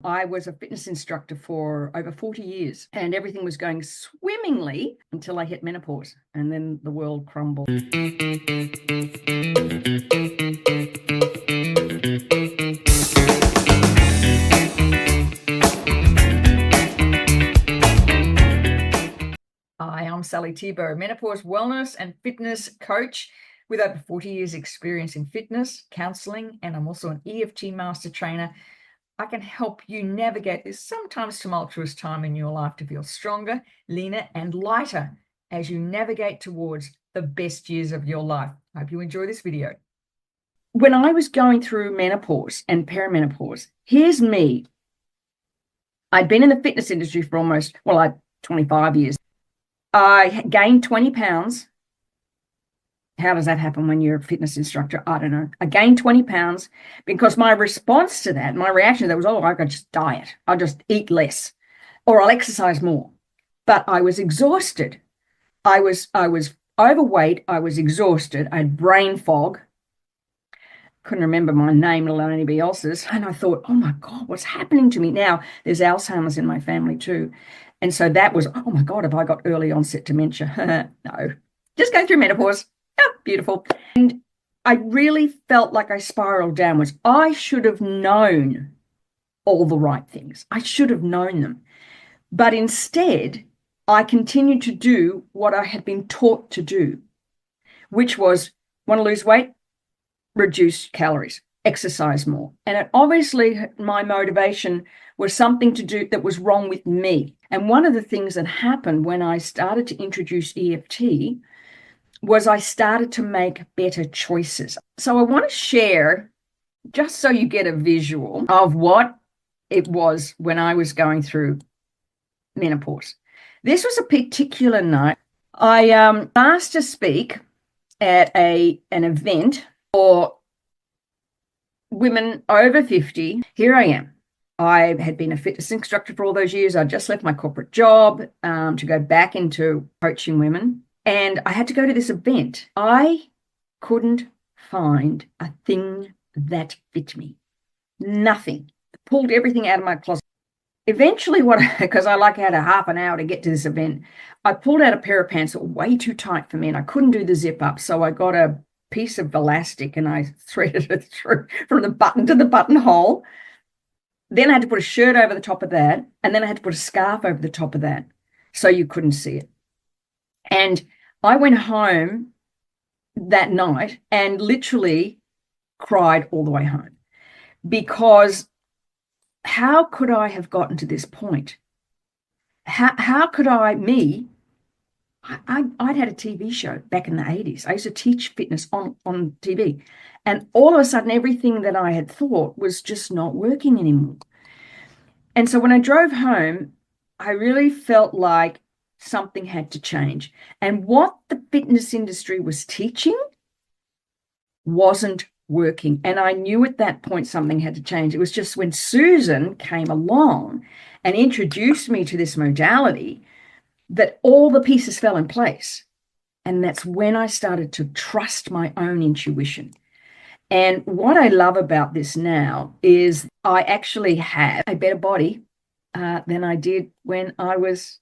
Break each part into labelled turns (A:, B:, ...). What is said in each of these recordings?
A: I was a fitness instructor for over 40 years and everything was going swimmingly until I hit menopause, and then the world crumbled. Hi, I'm Sally Thibault, menopause wellness and fitness coach with over 40 years experience in fitness, counselling, and I'm also an EFT master trainer. I can help you navigate this sometimes tumultuous time in your life to feel stronger, leaner, and lighter as you navigate towards the best years of your life. I hope you enjoy this video. When I was going through menopause and perimenopause, here's me. I'd been in the fitness industry for almost, 25 years. I gained 20 pounds. How does that happen when you're a fitness instructor? I don't know. I gained 20 pounds because my response to that, my reaction to that was, I could just diet. I'll just eat less or I'll exercise more. But I was exhausted. I was overweight. I was exhausted. I had brain fog. Couldn't remember my name, let alone anybody else's. And I thought, oh my God, what's happening to me now? There's Alzheimer's in my family too. And so that was, oh my God, have I got early onset dementia? No, just going through menopause. Oh, beautiful. And I really felt like I spiraled downwards. I should have known all the right things. I should have known them. But instead, I continued to do what I had been taught to do, which was want to lose weight, reduce calories, exercise more. And it obviously, my motivation was something to do that was wrong with me. And one of the things that happened when I started to introduce EFT was I started to make better choices. So I want to share, just so you get a visual of what it was when I was going through menopause. This was a particular night. I asked to speak at an event for women over 50. Here I am. I had been a fitness instructor for all those years. I just left my corporate job to go back into coaching women. And I had to go to this event. I couldn't find a thing that fit me. Nothing. Pulled everything out of my closet. Eventually, because I had a half an hour to get to this event, I pulled out a pair of pants that were way too tight for me and I couldn't do the zip up. So I got a piece of elastic and I threaded it through from the button to the buttonhole. Then I had to put a shirt over the top of that. And then I had to put a scarf over the top of that so you couldn't see it. And I went home that night and literally cried all the way home, because how could I have gotten to this point? How could I'd had a TV show back in the 80s. I used to teach fitness on TV. And all of a sudden, everything that I had thought was just not working anymore. And so when I drove home, I really felt like something had to change. And what the fitness industry was teaching wasn't working. And I knew at that point something had to change. It was just when Susan came along and introduced me to this modality that all the pieces fell in place. And that's when I started to trust my own intuition. And what I love about this now is I actually have a better body than I did when I was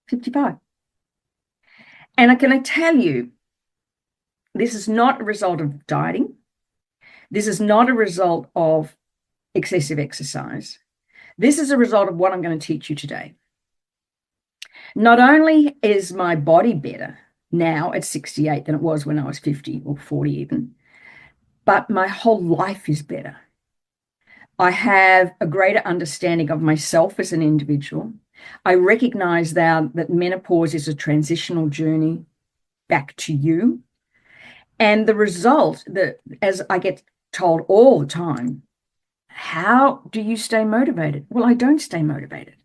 A: 55. And can I tell you, this is not a result of dieting. This is not a result of excessive exercise. This is a result of what I'm going to teach you today. Not only is my body better now at 68 than it was when I was 50 or 40 even, but my whole life is better. I have a greater understanding of myself as an individual. I recognize now that menopause is a transitional journey back to you. And the result, as I get told all the time, how do you stay motivated? Well, I don't stay motivated.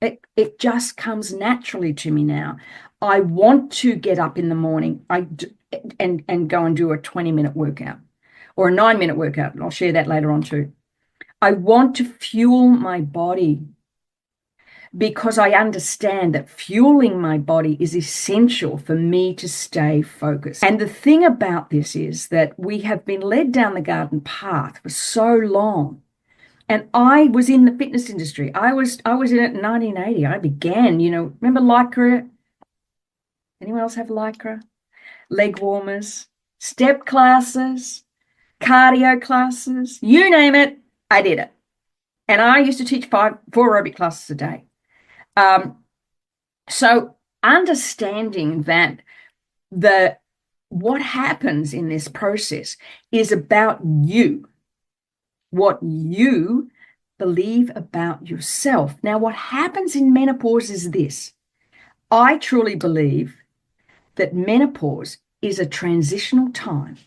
A: It just comes naturally to me now. I want to get up in the morning and go and do a 20-minute workout or a 9-minute workout. And I'll share that later on too. I want to fuel my body because I understand that fueling my body is essential for me to stay focused. And the thing about this is that we have been led down the garden path for so long And I was in the fitness industry. I was in it in 1980. I began, remember Lycra? Anyone else have Lycra? Leg warmers, step classes, cardio classes, you name it, I did it. And I used to teach four aerobic classes a day. So understanding that what happens in this process is about you, what you believe about yourself. Now, what happens in menopause is this. I truly believe that menopause is a transitional time.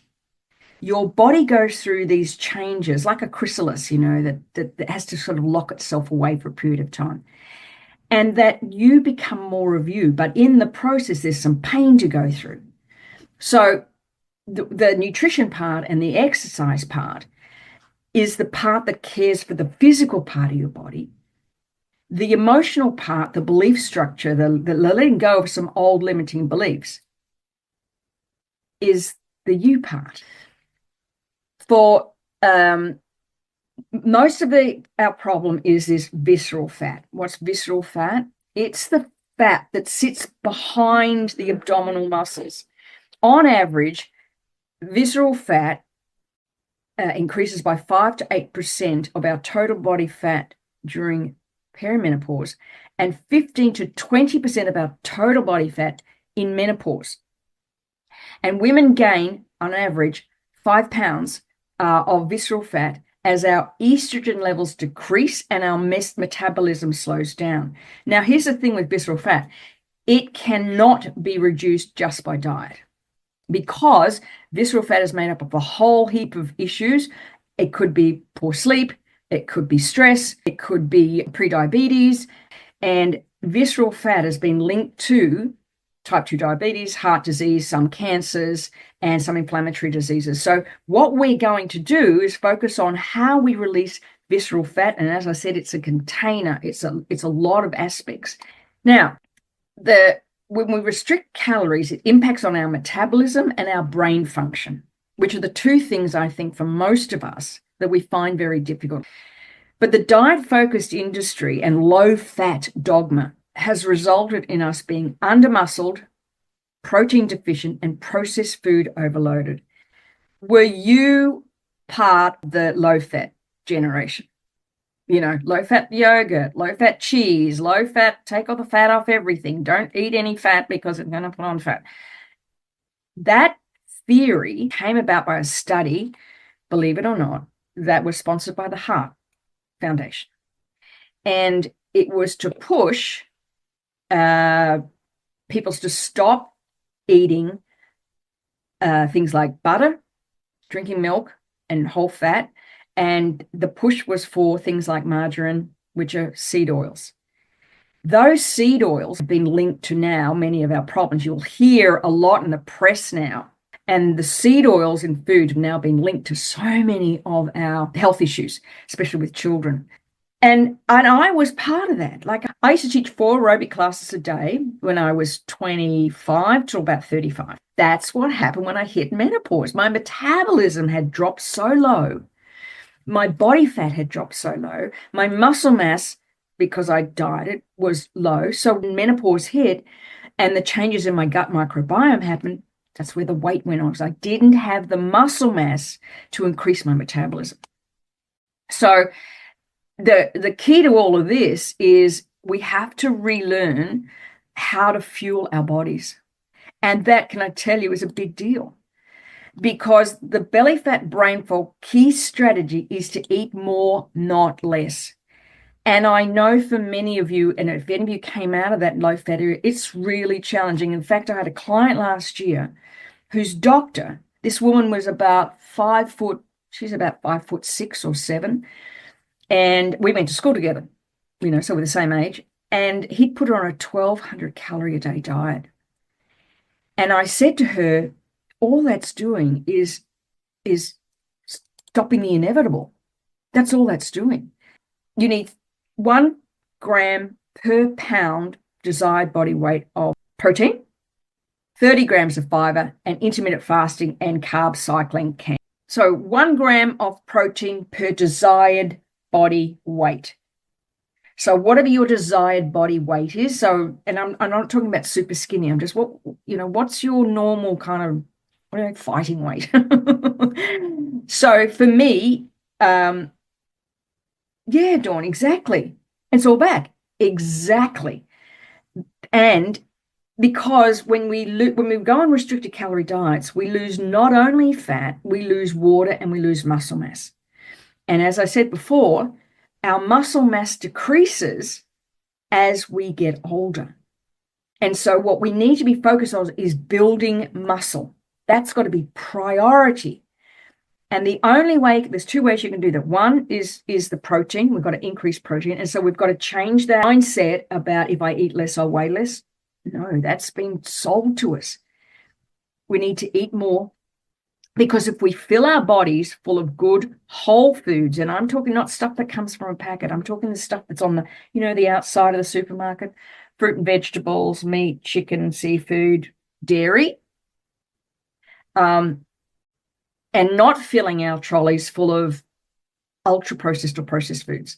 A: Your body goes through these changes like a chrysalis, that has to sort of lock itself away for a period of time. And that you become more of you. But in the process, there's some pain to go through. So the nutrition part and the exercise part is the part that cares for the physical part of your body. The emotional part, the belief structure, the letting go of some old limiting beliefs is the you part. For most of our problem is this visceral fat. What's visceral fat? It's the fat that sits behind the abdominal muscles. On average, visceral fat increases by 5 to 8% of our total body fat during perimenopause and 15 to 20% of our total body fat in menopause. And women gain, on average, 5 pounds of visceral fat as our estrogen levels decrease and our metabolism slows down. Now, here's the thing with visceral fat. It cannot be reduced just by diet because visceral fat is made up of a whole heap of issues. It could be poor sleep, it could be stress, it could be prediabetes, and visceral fat has been linked to type 2 diabetes, heart disease, some cancers, and some inflammatory diseases. So what we're going to do is focus on how we release visceral fat. And as I said, it's a container. It's a lot of aspects. Now, when we restrict calories, it impacts on our metabolism and our brain function, which are the two things I think for most of us that we find very difficult. But the diet-focused industry and low-fat dogma has resulted in us being under-muscled, protein deficient, and processed food overloaded. Were you part of the low-fat generation? Low-fat yogurt, low-fat cheese, low-fat, take all the fat off everything. Don't eat any fat because it's going to put on fat. That theory came about by a study, believe it or not, that was sponsored by the Heart Foundation. And it was to push people to stop eating things like butter, drinking milk, and whole fat. And the push was for things like margarine, which are seed oils. Those seed oils have been linked to now many of our problems. You'll hear a lot in the press now. And the seed oils in food have now been linked to so many of our health issues, especially with children. And I was part of that. Like I used to teach 4 aerobic classes a day when I was 25 till about 35. That's what happened when I hit menopause. My metabolism had dropped so low. My body fat had dropped so low. My muscle mass, because I dieted, was low. So when menopause hit and the changes in my gut microbiome happened, that's where the weight went on. So I didn't have the muscle mass to increase my metabolism. So the key to all of this is we have to relearn how to fuel our bodies. And that, can I tell you, is a big deal. Because the belly fat brain fog key strategy is to eat more, not less. And I know for many of you, and if any of you came out of that low fat area, it's really challenging. In fact, I had a client last year whose doctor, this woman was about 5 foot, she's about 5'6" or 7. And we went to school together, so we're the same age. And he'd put her on a 1,200 calorie a day diet. And I said to her, all that's doing is stopping the inevitable. That's all that's doing. You need 1 gram per pound desired body weight of protein, 30 grams of fiber, and intermittent fasting and carb cycling can. So 1 gram of protein per desired body weight. So whatever your desired body weight is, so, and I'm not talking about super skinny, I'm just, what's your normal kind of fighting weight? So for me, yeah, Dawn, exactly. It's all back. Exactly. And because when we go on restricted calorie diets, we lose not only fat, we lose water and we lose muscle mass. And as I said before, our muscle mass decreases as we get older. And so what we need to be focused on is building muscle. That's got to be priority. And the only way, there's two ways you can do that. One is the protein. We've got to increase protein. And so we've got to change that mindset about if I eat less, I'll weigh less. No, that's been sold to us. We need to eat more, because if we fill our bodies full of good whole foods, and I'm talking not stuff that comes from a packet, I'm talking the stuff that's on the outside of the supermarket, fruit and vegetables, meat, chicken, seafood, dairy, and not filling our trolleys full of ultra processed or processed foods.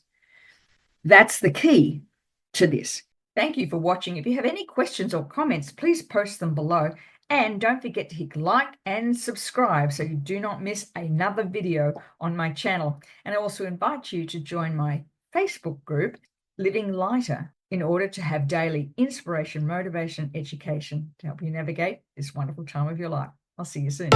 A: That's the key to this. Thank you for watching. If you have any questions or comments, please post them below. And don't forget to hit like and subscribe so you do not miss another video on my channel. And I also invite you to join my Facebook group, Living Lighter, in order to have daily inspiration, motivation, education to help you navigate this wonderful time of your life. I'll see you soon.